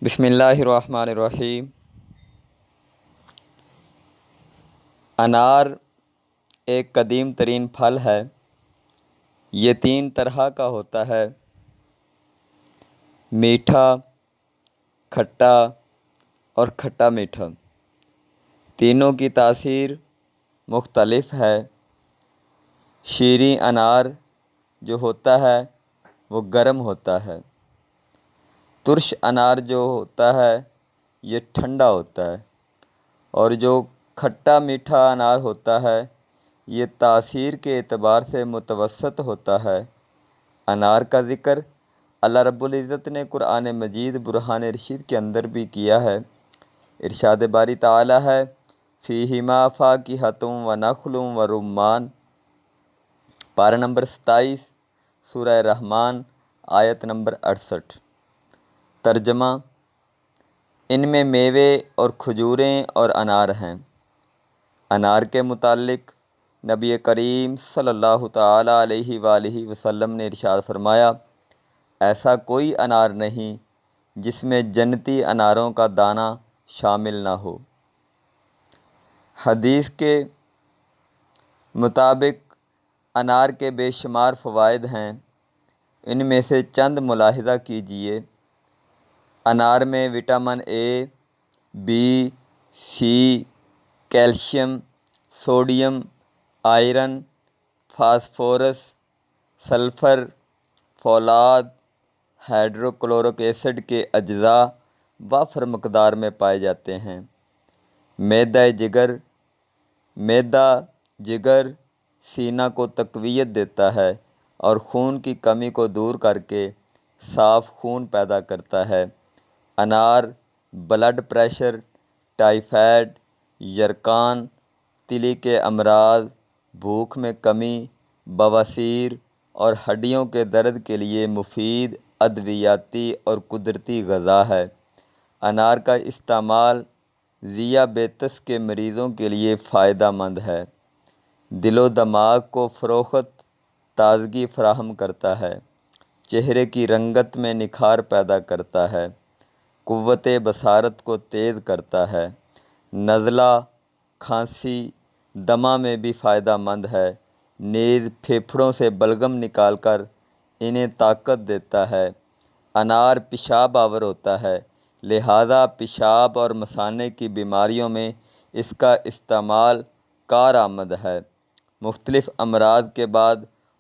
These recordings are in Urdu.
بسم اللہ الرحمن الرحیم۔ انار ایک قدیم ترین پھل ہے۔ یہ 3 طرح کا ہوتا ہے: میٹھا، کھٹا اور کھٹا میٹھا۔ تینوں کی تاثیر مختلف ہے۔ شیریں انار جو ہوتا ہے وہ گرم ہوتا ہے۔ ترش انار جو ہوتا ہے یہ ٹھنڈا ہوتا ہے، اور جو کھٹا میٹھا انار ہوتا ہے یہ تاثیر کے اعتبار سے متوسط ہوتا ہے۔ انار کا ذکر اللہ رب العزت نے قرآن مجید برہان رشید کے اندر بھی کیا ہے۔ ارشاد باری تعالی ہے: فیہما فاکہۃ ونخل ورمان، پارہ نمبر 27، سورہ رحمان، آیت نمبر 68۔ ترجمہ: ان میں میوے اور کھجوریں اور انار ہیں۔ انار کے متعلق نبی کریم صلی اللہ تعالیٰ علیہ وآلہ وسلم نے ارشاد فرمایا: ایسا کوئی انار نہیں جس میں جنتی اناروں کا دانہ شامل نہ ہو۔ حدیث کے مطابق انار کے بے شمار فوائد ہیں۔ ان میں سے چند ملاحظہ کیجیے۔ انار میں vitamin A, B, C, calcium, sodium, iron, phosphorus, sulphur, فولاد، ہائیڈروکلورک ایسڈ کے اجزاء وافر مقدار میں پائے جاتے ہیں۔ معدہ جگر سینہ کو تقویت دیتا ہے اور خون کی کمی کو دور کر کے صاف خون پیدا کرتا ہے۔ انار بلڈ پریشر، ٹائفائڈ، یرقان، تلی کے امراض، بھوک میں کمی، بواسیر اور ہڈیوں کے درد کے لیے مفید ادویاتی اور قدرتی غذا ہے۔ انار کا استعمال ذیابیطس کے مریضوں کے لیے فائدہ مند ہے۔ دل و دماغ کو فروخت تازگی فراہم کرتا ہے۔ چہرے کی رنگت میں نکھار پیدا کرتا ہے۔ قوت بصارت کو تیز کرتا ہے۔ نزلہ، کھانسی، دمہ میں بھی فائدہ مند ہے۔ نیز پھیپھڑوں سے بلغم نکال کر انہیں طاقت دیتا ہے۔ انار پیشاب آور ہوتا ہے، لہذا پیشاب اور مثانے کی بیماریوں میں اس کا استعمال کارآمد ہے۔ مختلف امراض کے بعد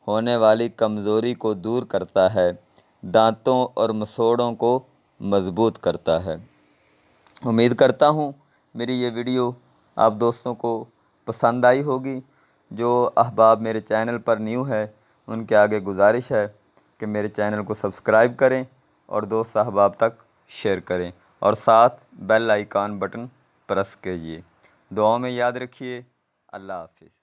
ہونے والی کمزوری کو دور کرتا ہے۔ دانتوں اور مسوڑھوں کو مضبوط کرتا ہے۔ امید کرتا ہوں میری یہ ویڈیو آپ دوستوں کو پسند آئی ہوگی۔ جو احباب میرے چینل پر نیو ہے ان کے آگے گزارش ہے کہ میرے چینل کو سبسکرائب کریں اور دوست احباب تک شیئر کریں، اور ساتھ بیل آئیکن بٹن پریس کیجیے۔ دعاؤں میں یاد رکھیے۔ اللہ حافظ۔